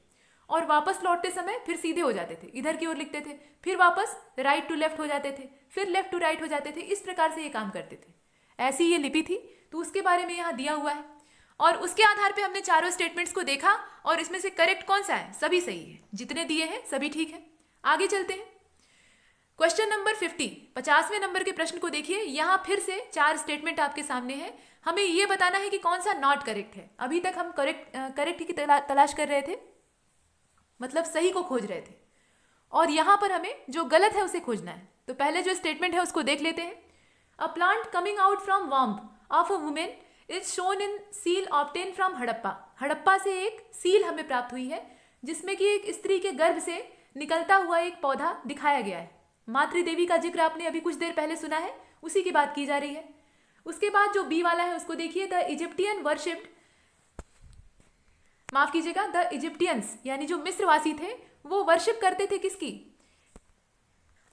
और वापस लौटते समय फिर सीधे हो जाते थे, इधर की ओर लिखते थे, फिर वापस राइट टू लेफ्ट हो जाते थे, फिर लेफ्ट टू राइट हो जाते थे। इस प्रकार से ये काम करते थे। ऐसी ये लिपि थी, तो उसके बारे में यहाँ दिया हुआ है। और उसके आधार पे हमने चारों स्टेटमेंट्स को देखा, और इसमें से करेक्ट कौन सा है? सभी सही है, जितने दिए हैं सभी ठीक है। आगे चलते हैं। क्वेश्चन नंबर 50वें नंबर के प्रश्न को देखिए। यहाँ फिर से 4 स्टेटमेंट आपके सामने है। हमें ये बताना है कि कौन सा नॉट करेक्ट है। अभी तक हम करेक्ट की तलाश कर रहे थे, मतलब सही को खोज रहे थे, और यहाँ पर हमें जो गलत है उसे खोजना है। तो पहले जो स्टेटमेंट है उसको देख लेते हैं। A plant coming out from womb of a women is shown in seal obtain from Harappa. Harappa से एक सील हमें प्राप्त हुई है जिसमें कि एक स्त्री के गर्भ से निकलता हुआ एक पौधा दिखाया गया है। मातृ देवी का जिक्र आपने अभी कुछ देर पहले सुना है, उसी की बात की जा रही है। उसके बाद जो बी वाला है उसको देखिए, द इजिप्टियन वर्शिप्ड, माफ कीजिएगा, द इजिप्टियंस यानी जो मिस्रवासी थे वो वर्शिप करते थे किसकी?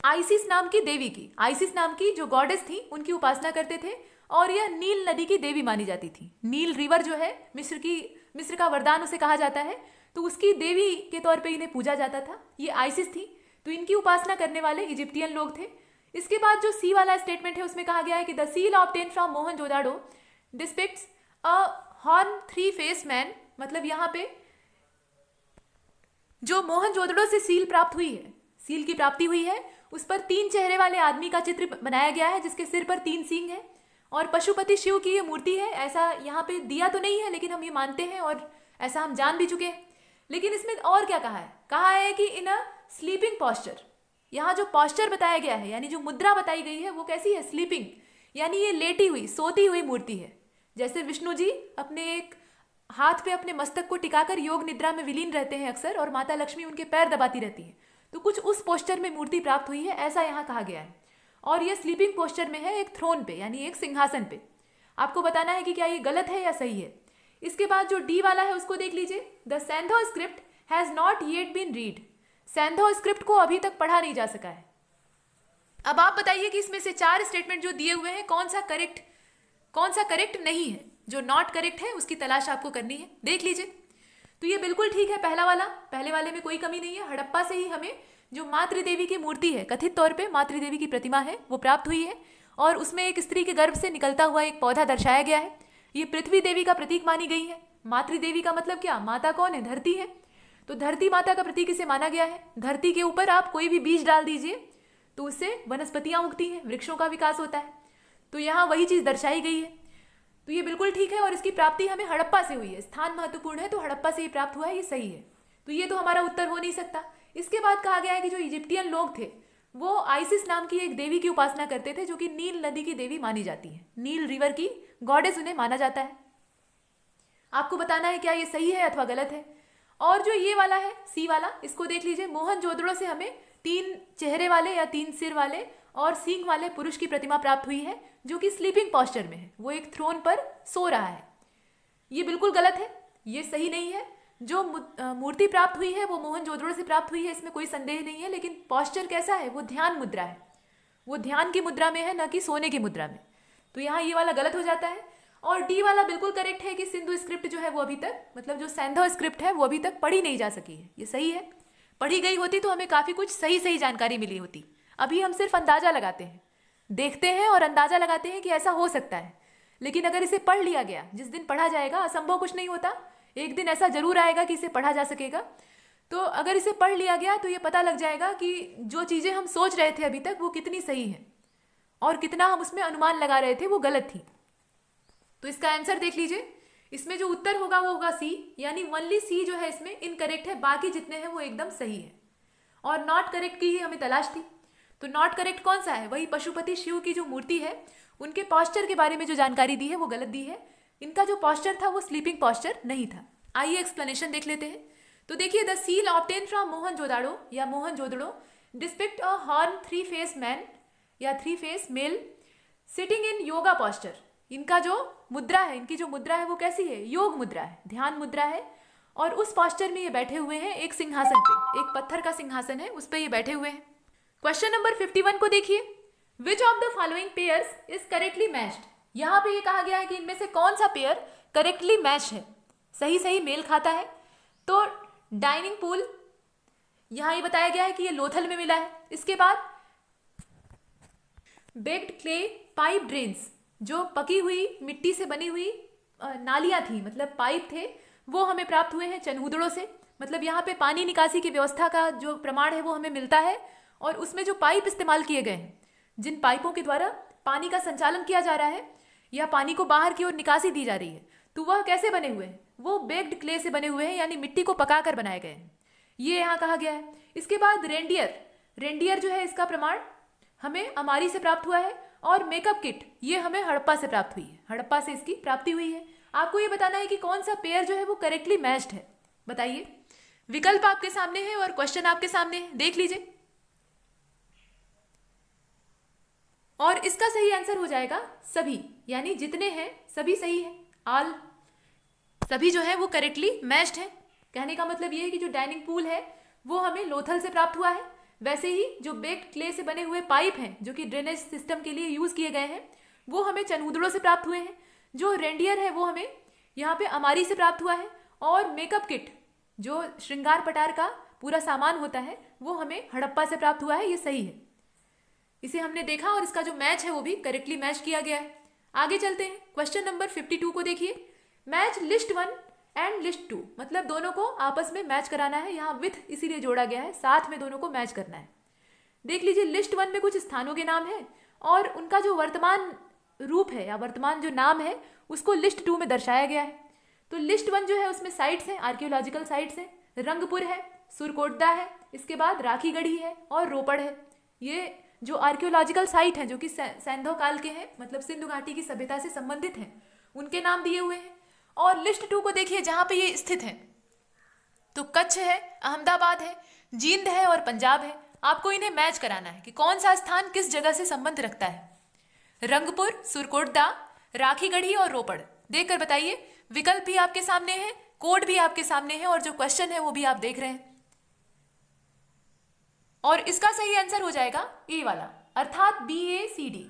आइसिस नाम की देवी की। आइसिस नाम की जो गॉडेस थी उनकी उपासना करते थे और यह नील नदी की देवी मानी जाती थी। नील रिवर जो है मिस्र का वरदान उसे कहा जाता है, तो उसकी देवी के तौर पे इन्हें पूजा जाता था। ये आइसिस थी, तो इनकी उपासना करने वाले इजिप्टियन लोग थे। इसके बाद जो सी वाला स्टेटमेंट है उसमें कहा गया है कि the seal obtain from Mohenjodaro depicts a horn three face man. मतलब यहाँ पे जो मोहनजोदड़ो से सील प्राप्त हुई है, सील की प्राप्ति हुई है, उस पर 3 चेहरे वाले आदमी का चित्र बनाया गया है जिसके सिर पर 3 सींग है और पशुपति शिव की ये मूर्ति है। ऐसा यहाँ पे दिया तो नहीं है लेकिन हम ये मानते हैं और ऐसा हम जान भी चुके हैं। लेकिन इसमें और क्या कहा है? कहा है कि इन अ स्लीपिंग पॉस्चर। यहाँ जो पॉस्चर बताया गया है यानी जो मुद्रा बताई गई है वो कैसी है? स्लीपिंग, यानी ये लेटी हुई, सोती हुई मूर्ति है। जैसे विष्णु जी अपने एक हाथ पे अपने मस्तक को टिकाकर योग निद्रा में विलीन रहते हैं अक्सर, और माता लक्ष्मी उनके पैर दबाती रहती है, तो कुछ उस पोस्चर में मूर्ति प्राप्त हुई है, ऐसा यहाँ कहा गया है। और ये स्लीपिंग पोस्चर में है एक थ्रोन पे यानी एक सिंहासन पे। आपको बताना है कि क्या ये गलत है या सही है। इसके बाद जो डी वाला है उसको देख लीजिए, the Saindhav script has not yet been read. Saindhav script को अभी तक पढ़ा नहीं जा सका है। अब आप बताइए कि इसमें से 4 स्टेटमेंट जो दिए हुए हैं कौन सा करेक्ट नहीं है। जो नॉट करेक्ट है उसकी तलाश आपको करनी है, देख लीजिए। तो ये बिल्कुल ठीक है पहला वाला, पहले वाले में कोई कमी नहीं है। हड़प्पा से ही हमें जो मातृ देवी की मूर्ति है, कथित तौर पे मातृ देवी की प्रतिमा है, वो प्राप्त हुई है और उसमें एक स्त्री के गर्भ से निकलता हुआ एक पौधा दर्शाया गया है। ये पृथ्वी देवी का प्रतीक मानी गई है। मातृ देवी का मतलब क्या? माता कौन है? धरती है, तो धरती माता का प्रतीक इसे माना गया है। धरती के ऊपर आप कोई भी बीज डाल दीजिए तो उससे वनस्पतियां उगती हैं, वृक्षों का विकास होता है, तो यहाँ वही चीज दर्शाई गई है। तो ये बिल्कुल ठीक है और इसकी प्राप्ति हमें हड़प्पा से हुई है। स्थान महत्वपूर्ण है, तो हड़प्पा से ये प्राप्त हुआ है, ये सही है। तो ये तो हमारा उत्तर हो नहीं सकता। इसके बाद कहा गया है कि जो इजिप्टियन लोग थे वो आइसिस नाम की एक देवी की उपासना करते थे जो कि नील नदी की देवी मानी जाती है। नील रिवर की गॉडेस उन्हें माना जाता है। आपको बताना है क्या ये सही है अथवा गलत है। और जो ये वाला है सी वाला, इसको देख लीजिए। मोहनजोदड़ो से हमें 3 चेहरे वाले या 3 सिर वाले और सींग वाले पुरुष की प्रतिमा प्राप्त हुई है जो कि स्लीपिंग पॉस्चर में है, वो एक थ्रोन पर सो रहा है। ये बिल्कुल गलत है, ये सही नहीं है। जो मूर्ति प्राप्त हुई है वो मोहनजोदड़ो से प्राप्त हुई है, इसमें कोई संदेह नहीं है। लेकिन पॉस्चर कैसा है? वो ध्यान मुद्रा है, वो ध्यान की मुद्रा में है, न कि सोने की मुद्रा में। तो यहाँ ये वाला गलत हो जाता है। और डी वाला बिल्कुल करेक्ट है कि सिंधु स्क्रिप्ट जो है वो अभी तक, मतलब जो सैंधो स्क्रिप्ट है वो अभी तक पढ़ी नहीं जा सकी है, ये सही है। पढ़ी गई होती तो हमें काफी कुछ सही जानकारी मिली होती। अभी हम सिर्फ अंदाजा लगाते हैं, देखते हैं और अंदाजा लगाते हैं कि ऐसा हो सकता है। लेकिन अगर इसे पढ़ लिया गया, जिस दिन पढ़ा जाएगा, असंभव कुछ नहीं होता, एक दिन ऐसा जरूर आएगा कि इसे पढ़ा जा सकेगा। तो अगर इसे पढ़ लिया गया तो ये पता लग जाएगा कि जो चीजें हम सोच रहे थे अभी तक वो कितनी सही है और कितना हम उसमें अनुमान लगा रहे थे वो गलत थी। तो इसका आंसर देख लीजिए। इसमें जो उत्तर होगा वो होगा सी, यानी ओनली सी जो है इसमें इनकरेक्ट है, बाकी जितने हैं वो एकदम सही है। और नॉट करेक्ट की ही हमें तलाश थी। तो नॉट करेक्ट कौन सा है? वही पशुपति शिव की जो मूर्ति है उनके पॉस्चर के बारे में जो जानकारी दी है वो गलत दी है। इनका जो पॉस्चर था वो स्लीपिंग पॉस्चर नहीं था। आइए एक्सप्लेनेशन देख लेते हैं। तो देखिए, the seal obtain from Mohenjodaro या Mohenjodaro depict a horn 3 face man या 3 face male sitting in yoga posture. इनका जो मुद्रा है, इनकी जो मुद्रा है वो कैसी है? योग मुद्रा है, ध्यान मुद्रा है। और उस पॉस्चर में ये बैठे हुए हैं एक सिंहासन पे, एक पत्थर का सिंहासन है, उस पर ये बैठे हुए हैं। क्वेश्चन नंबर 51 को देखिए, which of the following pairs is correctly matched. यहाँ पे ये कहा गया है कि इनमें से कौन सा पेयर करेक्टली मैच है, सही मेल खाता है। तो डाइनिंग पूल, यहाँ ये बताया गया है कि ये लोथल में मिला है। इसके बाद बेक्ड क्ले पाइप ड्रेन्स, जो पकी हुई मिट्टी से बनी हुई नालियां थी, मतलब पाइप थे, वो हमें प्राप्त हुए हैं चनहुदड़ों से। मतलब यहाँ पे पानी निकासी की व्यवस्था का जो प्रमाण है वो हमें मिलता है। और उसमें जो पाइप इस्तेमाल किए गए हैं, जिन पाइपों के द्वारा पानी का संचालन किया जा रहा है या पानी को बाहर की ओर निकासी दी जा रही है, तो वह कैसे बने हुए हैं? वो बेक्ड क्ले से बने हुए हैं, यानी मिट्टी को पकाकर बनाए गए हैं, ये यहाँ कहा गया है। इसके बाद रेंडियर जो है इसका प्रमाण हमें अमारी से प्राप्त हुआ है और मेकअप किट ये हमें हड़प्पा से प्राप्त हुई है, हड़प्पा से इसकी प्राप्ति हुई है। आपको ये बताना है कि कौन सा पेयर जो है वो करेक्टली मैच्ड है। बताइए, विकल्प आपके सामने है और क्वेश्चन आपके सामने है, देख लीजिए। और इसका सही आंसर हो जाएगा सभी, यानी जितने हैं सभी सही है, ऑल, सभी जो है वो करेक्टली मैच्ड है। कहने का मतलब ये है कि जो डाइनिंग पूल है वो हमें लोथल से प्राप्त हुआ है, वैसे ही जो बेक्ड क्ले से बने हुए पाइप हैं जो कि ड्रेनेज सिस्टम के लिए यूज किए गए हैं वो हमें चनूदड़ों से प्राप्त हुए हैं। जो रेंडियर है वो हमें यहाँ पे अमारी से प्राप्त हुआ है। और मेकअप किट जो श्रृंगार पटार का पूरा सामान होता है वो हमें हड़प्पा से प्राप्त हुआ है, ये सही है, इसे हमने देखा और इसका जो मैच है वो भी करेक्टली मैच किया गया है। आगे चलते हैं, क्वेश्चन नंबर 52 को देखिए। मैच लिस्ट 1 एंड लिस्ट 2, मतलब दोनों को आपस में मैच कराना है, यहाँ विथ इसीलिए जोड़ा गया है, साथ में दोनों को मैच करना है। देख लीजिए, लिस्ट 1 में कुछ स्थानों के नाम है और उनका जो वर्तमान रूप है या वर्तमान जो नाम है उसको लिस्ट 2 में दर्शाया गया है। तो लिस्ट 1 जो है उसमें साइट्स हैं, आर्कियोलॉजिकल साइट्स हैं, रंगपुर है, सुरकोटदा है, इसके बाद राखीगढ़ी है और रोपड़ है। ये जो आर्कियोलॉजिकल साइट हैं जो कि सैंधव काल के हैं, मतलब सिंधु घाटी की सभ्यता से संबंधित हैं, उनके नाम दिए हुए हैं। और लिस्ट 2 को देखिए जहां पे ये स्थित है, तो कच्छ है, अहमदाबाद है, जींद है और पंजाब है। आपको इन्हें मैच कराना है कि कौन सा स्थान किस जगह से संबंध रखता है। रंगपुर, सुरकोटदा, राखीगढ़ी और रोपड़, देखकर बताइए। विकल्प भी आपके सामने है, कोड भी आपके सामने है और जो क्वेश्चन है वो भी आप देख रहे हैं। और इसका सही आंसर हो जाएगा ए वाला, अर्थात BACD।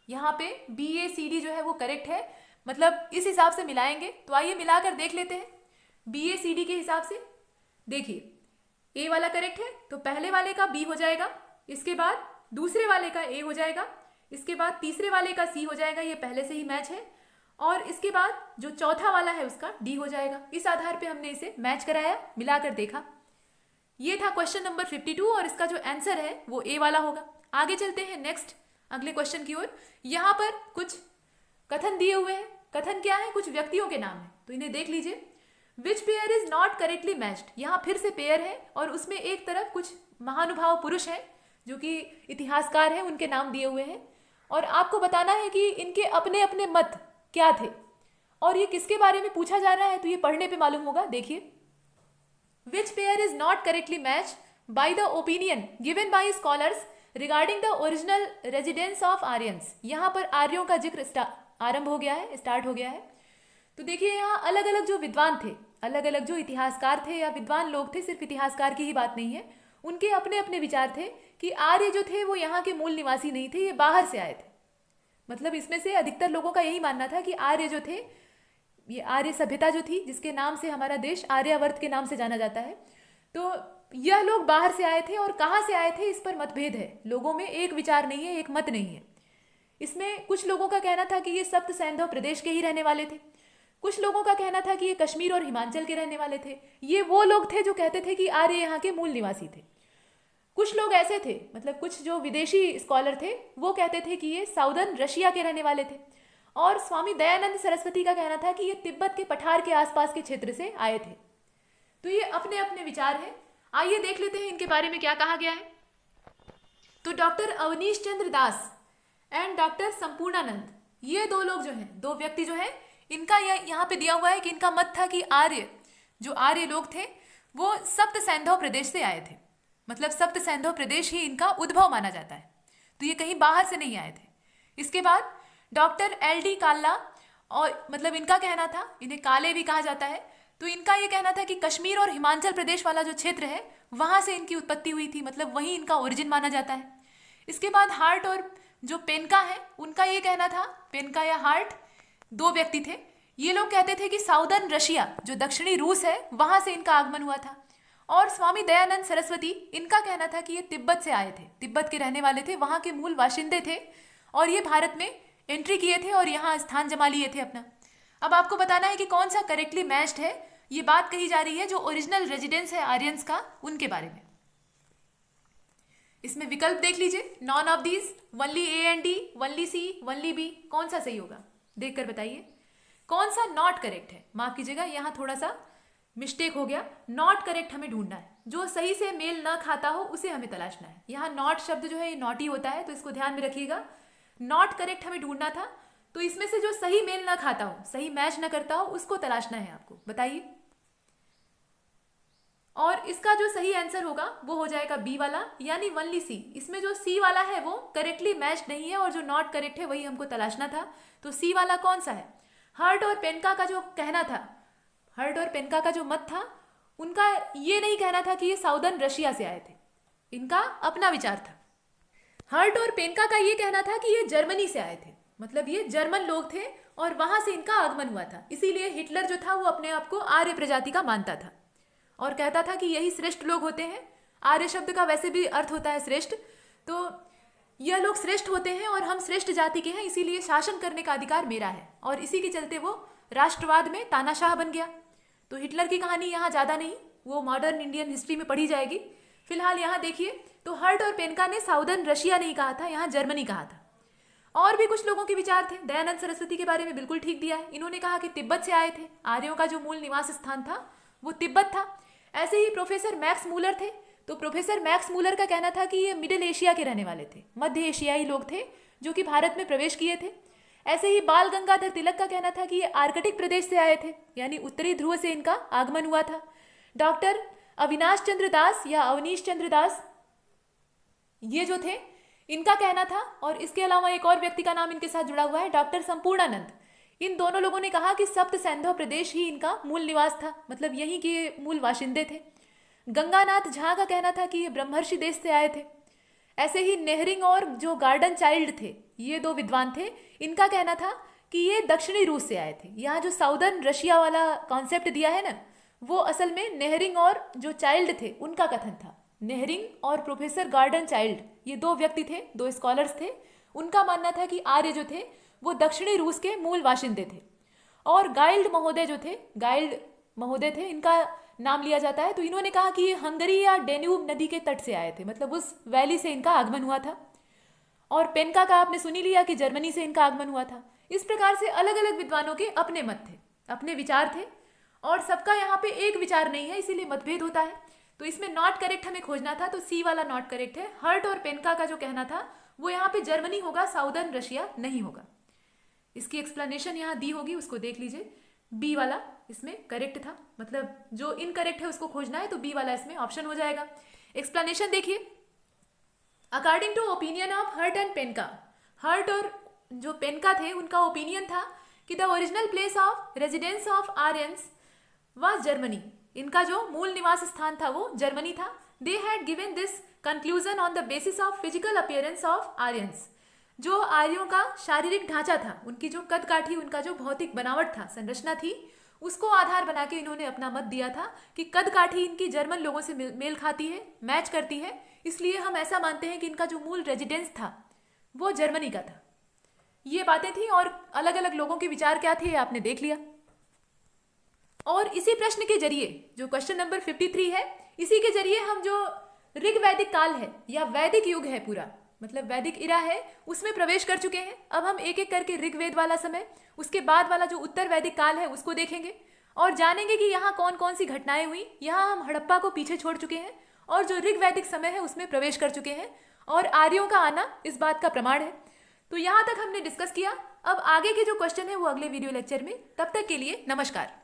यहाँ पे BACD जो है वो करेक्ट है, मतलब इस हिसाब से मिलाएंगे। तो आइए मिलाकर देख लेते हैं। BACD के हिसाब से देखिए, ए वाला करेक्ट है तो पहले वाले का B हो जाएगा, इसके बाद दूसरे वाले का A हो जाएगा, इसके बाद तीसरे वाले का C हो जाएगा, ये पहले से ही मैच है, और इसके बाद जो चौथा वाला है उसका D हो जाएगा। इस आधार पे हमने इसे मैच कराया, मिलाकर देखा। ये था क्वेश्चन नंबर 52 और इसका जो आंसर है वो ए वाला होगा। आगे चलते हैं नेक्स्ट अगले क्वेश्चन की ओर। यहाँ पर कुछ कथन दिए हुए हैं। कथन क्या है? कुछ व्यक्तियों के नाम है, तो इन्हें देख लीजिए। Which pair is not correctly matched, यहाँ फिर से पेयर है और उसमें एक तरफ कुछ महानुभाव पुरुष हैं जो कि इतिहासकार हैं, उनके नाम दिए हुए हैं और आपको बताना है कि इनके अपने अपने मत क्या थे और ये किसके बारे में पूछा जा रहा है, तो ये पढ़ने पे मालूम होगा। देखिए, which pair is not correctly matched by the opinion given by scholars regarding the original residence of Aryans. यहाँ पर आर्यों का जिक्र आरंभ हो गया है, स्टार्ट हो गया है। तो देखिए, यहाँ अलग अलग जो विद्वान थे, अलग अलग जो इतिहासकार थे या विद्वान लोग थे, सिर्फ इतिहासकार की ही बात नहीं है, उनके अपने अपने विचार थे कि आर्य जो थे वो यहाँ के मूल निवासी नहीं थे, ये बाहर से आए थे। मतलब इसमें से अधिकतर लोगों का यही मानना था कि आर्य जो थे, ये आर्य सभ्यता जो थी, जिसके नाम से हमारा देश आर्यावर्त के नाम से जाना जाता है, तो यह लोग बाहर से आए थे और कहाँ से आए थे इस पर मतभेद है। लोगों में एक विचार नहीं है, एक मत नहीं है। इसमें कुछ लोगों का कहना था कि ये सप्त सैंधव प्रदेश के ही रहने वाले थे, कुछ लोगों का कहना था कि ये कश्मीर और हिमाचल के रहने वाले थे। ये वो लोग थे जो कहते थे कि आर्य यहाँ के मूल निवासी थे। कुछ लोग ऐसे थे, मतलब कुछ जो विदेशी स्कॉलर थे, वो कहते थे कि ये साउदर्न रशिया के रहने वाले थे। और स्वामी दयानंद सरस्वती का कहना था कि ये तिब्बत के पठार के आसपास के क्षेत्र से आए थे। तो ये अपने अपने विचार हैं। आइए देख लेते हैं इनके बारे में क्या कहा गया है। तो doctor Avanish Chandra Das and doctor Sampurnanand, ये दो लोग जो हैं, दो व्यक्ति जो हैं, इनका यहाँ पे दिया हुआ है कि इनका मत था कि आर्य, जो आर्य लोग थे वो सप्त सैंधव प्रदेश से आए थे। मतलब सप्त सैंधव प्रदेश ही इनका उद्भव माना जाता है, तो ये कहीं बाहर से नहीं आए थे। इसके बाद डॉक्टर LD काल्ला, और मतलब इनका कहना था, इन्हें काले भी कहा जाता है, तो इनका ये कहना था कि कश्मीर और हिमाचल प्रदेश वाला जो क्षेत्र है वहां से इनकी उत्पत्ति हुई थी, मतलब वहीं इनका ओरिजिन माना जाता है। इसके बाद हार्ट और जो पेनका है, उनका ये कहना था, पेनका या हार्ट दो व्यक्ति थे, ये लोग कहते थे कि साउदर्न रशिया, जो दक्षिणी रूस है, वहां से इनका आगमन हुआ था। और स्वामी दयानंद सरस्वती, इनका कहना था कि ये तिब्बत से आए थे, तिब्बत के रहने वाले थे, वहां के मूल बाशिंदे थे और ये भारत में एंट्री किए थे और यहाँ स्थान जमा लिए थे अपना। अब आपको बताना है कि कौन सा करेक्टली मैच्ड है। ये बात कही जा रही है जो ओरिजिनल रेजिडेंस है आर्यंस का, उनके बारे में। इसमें विकल्प देख लीजिए, none of these, only A and D, only C, only B, कौन सा सही होगा देखकर बताइए। कौन सा नॉट करेक्ट है, माफ कीजिएगा यहाँ थोड़ा सा मिस्टेक हो गया। नॉट करेक्ट हमें ढूंढना है, जो सही से मेल न खाता हो उसे हमें तलाशना है। यहाँ नॉट शब्द जो है ये नॉटी होता है, तो इसको ध्यान में रखिएगा। नॉट करेक्ट हमें ढूंढना था। तो इसमें से जो सही मेल ना खाता हो, सही मैच ना करता हो, उसको तलाशना है आपको। बताइए। और इसका जो सही आंसर होगा वो हो जाएगा बी वाला, यानी ओनली सी। इसमें जो सी वाला है वो करेक्टली मैच नहीं है और जो नॉट करेक्ट है वही हमको तलाशना था। तो सी वाला कौन सा है? हर्ट और पेनका का जो कहना था, हर्ट और पेनका का जो मत था, उनका ये नहीं कहना था कि ये साउदर्न रशिया से आए थे, इनका अपना विचार था। हर्ट और पेनका का ये कहना था कि ये जर्मनी से आए थे, मतलब ये जर्मन लोग थे और वहां से इनका आगमन हुआ था। इसीलिए हिटलर जो था वो अपने आप को आर्य प्रजाति का मानता था और कहता था कि यही श्रेष्ठ लोग होते हैं। आर्य शब्द का वैसे भी अर्थ होता है श्रेष्ठ, तो यह लोग श्रेष्ठ होते हैं और हम श्रेष्ठ जाति के हैं, इसीलिए शासन करने का अधिकार मेरा है। और इसी के चलते वो राष्ट्रवाद में तानाशाह बन गया। तो हिटलर की कहानी यहाँ ज़्यादा नहीं, वो मॉडर्न इंडियन हिस्ट्री में पढ़ी जाएगी। फिलहाल यहाँ देखिए, तो हर्ट और पेनका ने साउदर्न रशिया नहीं कहा था, यहाँ जर्मनी कहा था। और भी कुछ लोगों के विचार थे। दयानंद सरस्वती के बारे में बिल्कुल ठीक दिया है, इन्होंने कहा कि तिब्बत से आए थे, आर्यों का जो मूल निवास स्थान था वो तिब्बत था। ऐसे ही प्रोफेसर मैक्स मूलर थे, तो प्रोफेसर मैक्स मूलर का कहना था कि ये मिडिल एशिया के रहने वाले थे, मध्य एशियाई लोग थे जो कि भारत में प्रवेश किए थे। ऐसे ही बाल गंगाधर तिलक का कहना था कि ये आर्कटिक प्रदेश से आए थे, यानी उत्तरी ध्रुव से इनका आगमन हुआ था। डॉक्टर अविनाश चंद्र दास या अवनीश चंद्र दास ये जो थे, इनका कहना था, और इसके अलावा एक और व्यक्ति का नाम इनके साथ जुड़ा हुआ है, डॉक्टर संपूर्णानंद। इन दोनों लोगों ने कहा कि सप्त सैंधव प्रदेश ही इनका मूल निवास था, मतलब यहीं के मूल बाशिंदे थे। गंगानाथ झा का कहना था कि ये ब्रह्मर्षि देश से आए थे। ऐसे ही नेहरिंग और जो गार्डन चाइल्ड थे, ये दो विद्वान थे, इनका कहना था कि ये दक्षिणी रूस से आए थे। यहाँ जो साउदर्न रशिया वाला कॉन्सेप्ट दिया है ना, वो असल में नेहरिंग और जो चाइल्ड थे उनका कथन था। नेहरिंग और प्रोफेसर गार्डन चाइल्ड ये दो व्यक्ति थे, दो स्कॉलर्स थे, उनका मानना था कि आर्य जो थे वो दक्षिणी रूस के मूल बाशिंदे थे। और गाइल्ड महोदय जो थे, गाइल्ड महोदय थे, इनका नाम लिया जाता है, तो इन्होंने कहा कि ये हंगरी या डेन्यूब नदी के तट से आए थे, मतलब उस वैली से इनका आगमन हुआ था। और पेनका का आपने सुनी लिया कि जर्मनी से इनका आगमन हुआ था। इस प्रकार से अलग अलग विद्वानों के अपने मत थे, अपने विचार थे, और सबका यहाँ पे एक विचार नहीं है, इसीलिए मतभेद होता है। तो इसमें नॉट करेक्ट हमें खोजना था, तो सी वाला नॉट करेक्ट है। हर्ट और पेनका का जो कहना था वो यहाँ पे जर्मनी होगा, साउदर्न रशिया नहीं होगा। इसकी एक्सप्लेनेशन यहाँ दी होगी, उसको देख लीजिए। बी वाला इसमें करेक्ट था, मतलब जो इनकरेक्ट है उसको खोजना है, तो बी वाला इसमें ऑप्शन हो जाएगा। एक्सप्लेनेशन देखिए, according to opinion of Hirt and Penka, Hirt और जो पेनका थे उनका ओपिनियन था कि the original place of residence of Aryans was Germany. इनका जो मूल निवास स्थान था वो जर्मनी था। They had given this conclusion on the basis of physical appearance of Aryans. जो आर्यों का शारीरिक ढांचा था, उनकी जो कद काठी, उनका जो भौतिक बनावट था, संरचना थी, उसको आधार बना के इन्होंने अपना मत दिया था कि कद काठी इनकी जर्मन लोगों से मेल खाती है, मैच करती है, इसलिए हम ऐसा मानते हैं कि इनका जो मूल रेजिडेंस था वो जर्मनी का था। ये बातें थी, और अलग अलग लोगों के विचार क्या थे आपने देख लिया। और इसी प्रश्न के जरिए, जो क्वेश्चन नंबर 53 है, इसी के जरिए हम जो ऋग्वैदिक काल है या वैदिक युग है पूरा, मतलब वैदिक इरा है, उसमें प्रवेश कर चुके हैं। अब हम एक एक करके ऋग्वेद वाला समय, उसके बाद वाला जो उत्तर वैदिक काल है उसको देखेंगे और जानेंगे कि यहाँ कौन कौन सी घटनाएं हुई। यहाँ हम हड़प्पा को पीछे छोड़ चुके हैं और जो ऋग्वैदिक समय है उसमें प्रवेश कर चुके हैं, और आर्यों का आना इस बात का प्रमाण है। तो यहाँ तक हमने डिस्कस किया। अब आगे के जो क्वेश्चन है वो अगले वीडियो लेक्चर में। तब तक के लिए नमस्कार।